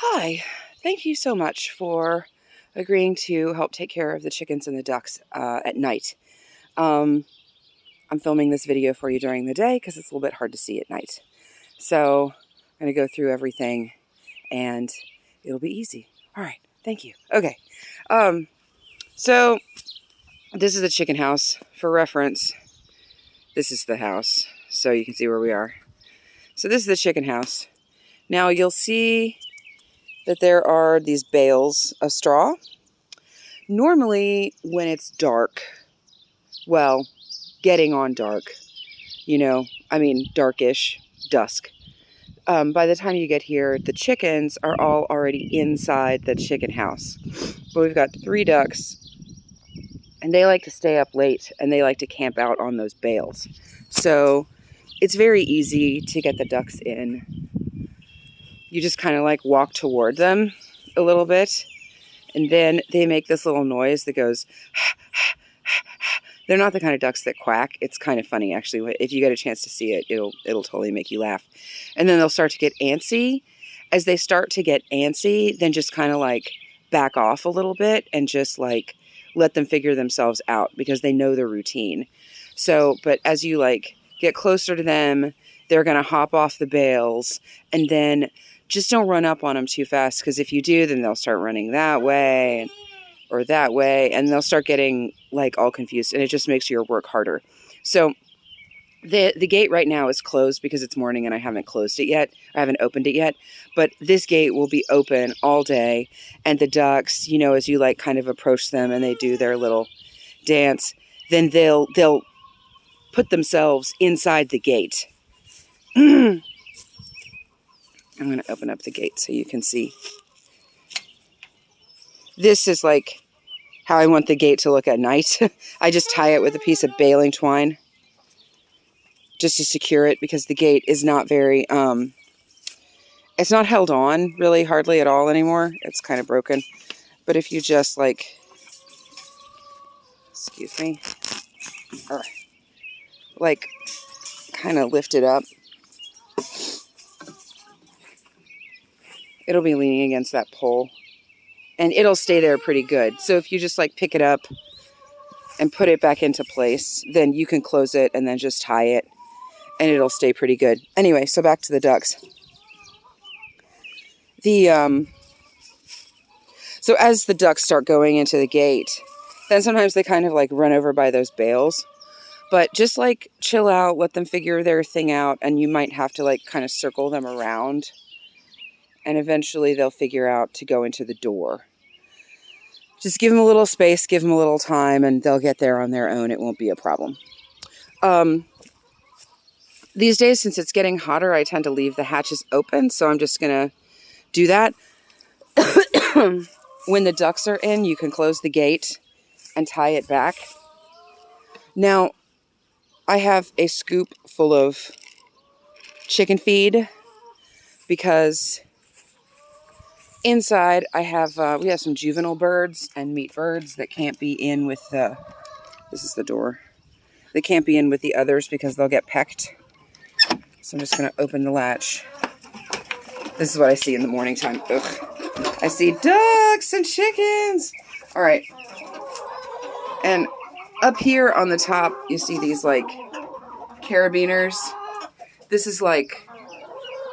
Hi, thank you so much for agreeing to help take care of the chickens and the ducks at night. Um, I'm filming this video for you during the day because it's a little bit hard to see at night. So I'm going to go through everything and it'll be easy. All right, thank you. Okay, so this is the chicken house. For reference, this is the house, so you can see where we are. So this is the chicken house. Now you'll see that there are these bales of straw. Normally, when it's dark, well, getting on dark, darkish, dusk. By the time you get here, the chickens are all already inside the chicken house. But we've got 3 ducks, and they like to stay up late, and they like to camp out on those bales. So it's very easy to get the ducks in. You just kind of like walk toward them a little bit, and then they make this little noise that goes, they're not the kind of ducks that quack. It's kind of funny, actually. If you get a chance to see it, it'll totally make you laugh. And then they'll start to get antsy. As they start to get antsy, then just kind of like back off a little bit and just like let them figure themselves out because they know the routine. So, but as you like get closer to them, they're going to hop off the bales, and then just don't run up on them too fast, because if you do, then they'll start running that way or that way, and they'll start getting like all confused, and it just makes your work harder. So the gate right now is closed because it's morning and I haven't closed it yet. I haven't opened it yet, but this gate will be open all day, and the ducks, as you like kind of approach them and they do their little dance, then they'll put themselves inside the gate. I'm going to open up the gate so you can see. This is like how I want the gate to look at night. I just tie it with a piece of baling twine just to secure it, because the gate is not very, it's not held on really hardly at all anymore. It's kind of broken. But if you just like, excuse me, or like kind of lift it up, it'll be leaning against that pole, and it'll stay there pretty good. So if you just like pick it up and put it back into place, then you can close it and then just tie it, and it'll stay pretty good. Anyway, so back to the ducks. So as the ducks start going into the gate, then sometimes they kind of like run over by those bales. But just like chill out, let them figure their thing out, and you might have to like kind of circle them around. And eventually they'll figure out to go into the door. Just give them a little space, give them a little time, and they'll get there on their own. It won't be a problem. These days, since it's getting hotter, I tend to leave the hatches open, so I'm just going to do that. When the ducks are in, you can close the gate and tie it back. Now, I have a scoop full of chicken feed because inside I have, we have some juvenile birds and meat birds that can't be in with the, this is the door. They can't be in with the others because they'll get pecked. So I'm just going to open the latch. This is what I see in the morning time. Ugh. I see ducks and chickens. All right. And up here on the top, you see these like carabiners. This is like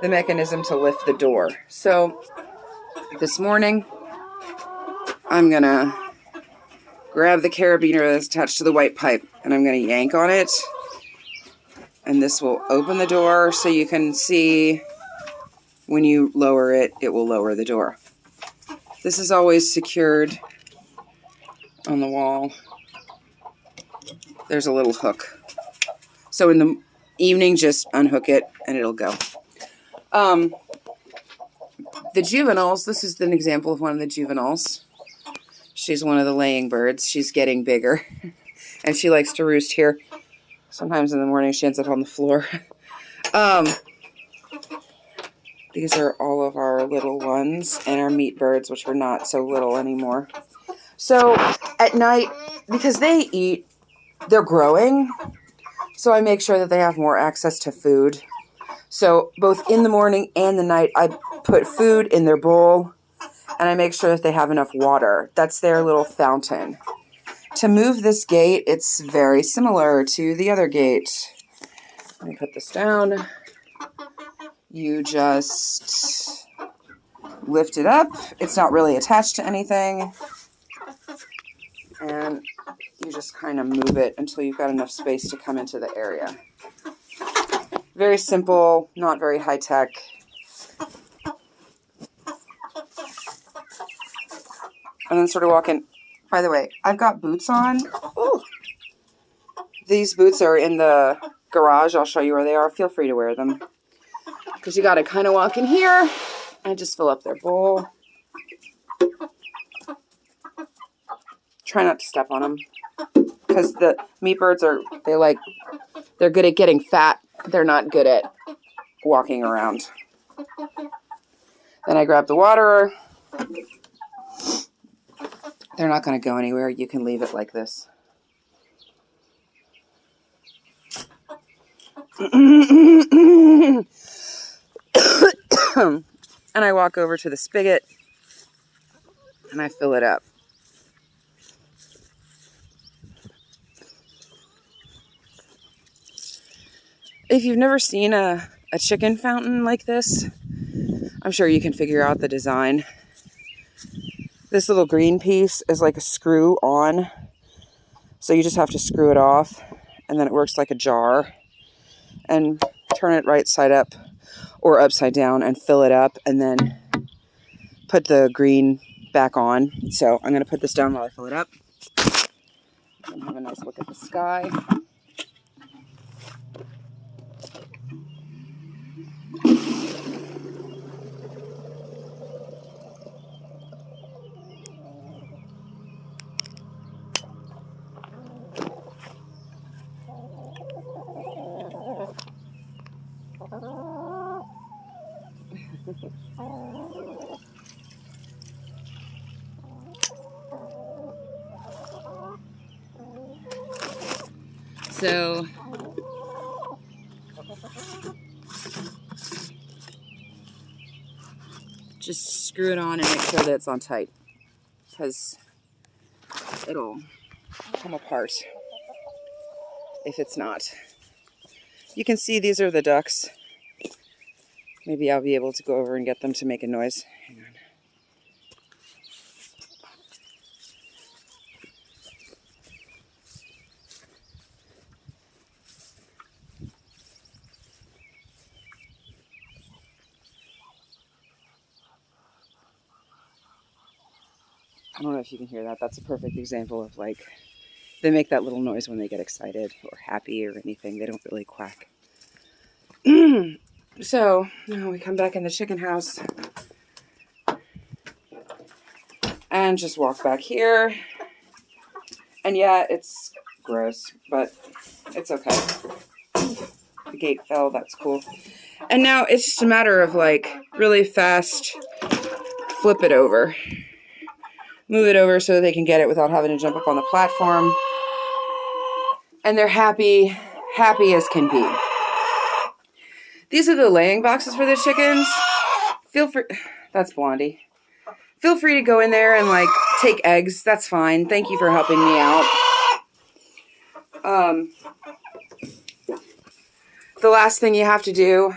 the mechanism to lift the door. So this morning, I'm going to grab the carabiner that's attached to the white pipe, and I'm going to yank on it. And this will open the door so you can see when you lower it, it will lower the door. This is always secured on the wall. There's a little hook. So in the evening, just unhook it and it'll go. The juveniles, this is an example of one of the juveniles. She's one of the laying birds. She's getting bigger. And she likes to roost here. Sometimes in the morning she ends up on the floor. These are all of our little ones and our meat birds, which are not so little anymore. So at night, because they eat, they're growing. So I make sure that they have more access to food. So both in the morning and the night, I put food in their bowl, and I make sure that they have enough water. That's their little fountain. To move this gate, it's very similar to the other gate. Let me put this down. You just lift it up. It's not really attached to anything. And you just kind of move it until you've got enough space to come into the area. Very simple, not very high tech. And then sort of walk in. By the way, I've got boots on. Ooh. These boots are in the garage. I'll show you where they are. Feel free to wear them. Because you got to kind of walk in here and just fill up their bowl. Try not to step on them. Because the meat birds they're good at getting fat. They're not good at walking around. Then I grab the water. They're not going to go anywhere. You can leave it like this. And I walk over to the spigot and I fill it up. If you've never seen a chicken fountain like this, I'm sure you can figure out the design. This little green piece is like a screw on. So you just have to screw it off and then it works like a jar. And turn it right side up or upside down and fill it up and then put the green back on. So I'm going to put this down while I fill it up. And have a nice look at the sky. So just screw it on and make sure that it's on tight, because it'll come apart if it's not. You can see these are the ducks. Maybe I'll be able to go over and get them to make a noise. Hang on. I don't know if you can hear that. That's a perfect example of like, they make that little noise when they get excited or happy or anything. They don't really quack. So now we come back in the chicken house and just walk back here. And yeah, it's gross, but it's okay. The gate fell, that's cool. And now it's just a matter of like really fast, flip it over. Move it over so they can get it without having to jump up on the platform. And they're happy as can be. These are the laying boxes for the chickens. Feel free, that's Blondie. Feel free to go in there and like take eggs. That's fine. Thank you for helping me out. The last thing you have to do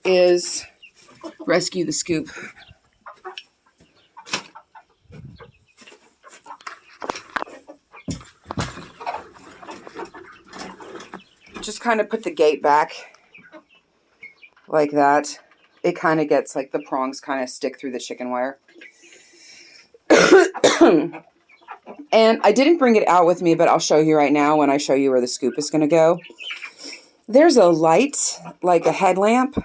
is rescue the scoop. Just kind of put the gate back like that. It kind of gets like the prongs kind of stick through the chicken wire. And I didn't bring it out with me, but I'll show you right now when I show you where the scoop is going to go. There's a light, like a headlamp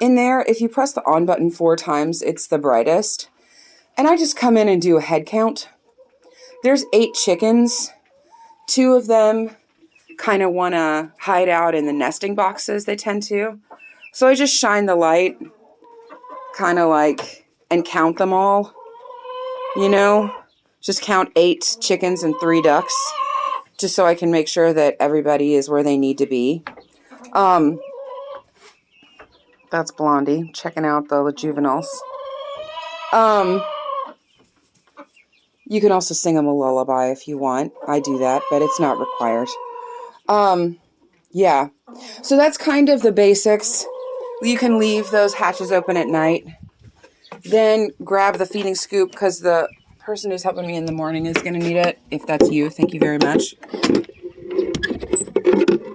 in there. If you press the on button 4 times, it's the brightest. And I just come in and do a head count. There's 8 chickens. 2 of them kind of want to hide out in the nesting boxes, they tend to. So I just shine the light, kind of like, and count them all, you know? Just count 8 chickens and 3 ducks, just so I can make sure that everybody is where they need to be. That's Blondie checking out the juveniles. You can also sing them a lullaby if you want. I do that, but it's not required. Yeah. So that's kind of the basics. You can leave those hatches open at night. Then grab the feeding scoop because the person who's helping me in the morning is going to need it. If that's you, thank you very much.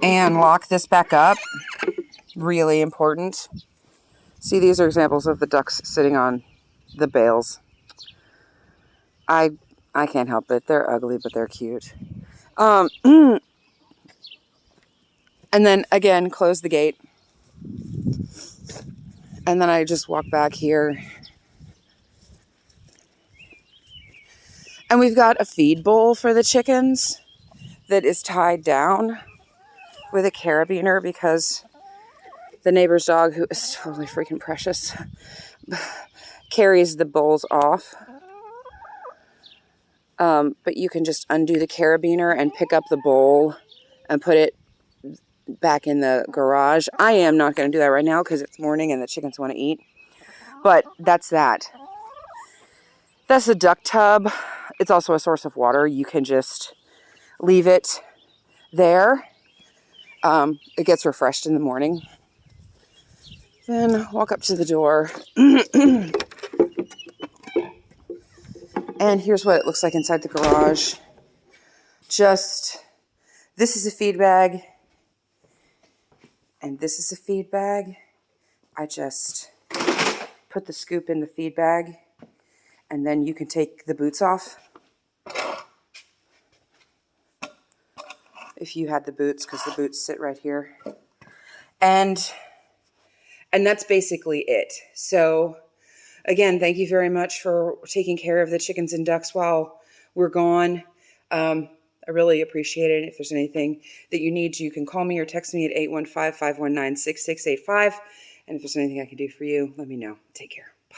And lock this back up. Really important. See, these are examples of the ducks sitting on the bales. I can't help it. They're ugly, but they're cute. And then, again, close the gate. And then I just walk back here. And we've got a feed bowl for the chickens that is tied down with a carabiner because the neighbor's dog, who is totally freaking precious, carries the bowls off. But you can just undo the carabiner and pick up the bowl and put it back in the garage. I am not going to do that right now because it's morning and the chickens want to eat. But that's that. That's the duck tub. It's also a source of water. You can just leave it there. It gets refreshed in the morning. Then walk up to the door. And here's what it looks like inside the garage. This is a feed bag. And this is a feed bag. I just put the scoop in the feed bag. And then you can take the boots off. If you had the boots, because the boots sit right here. And that's basically it. So again, thank you very much for taking care of the chickens and ducks while we're gone. I really appreciate it. If there's anything that you need, you can call me or text me at 815-519-6685. And if there's anything I can do for you, let me know. Take care. Bye.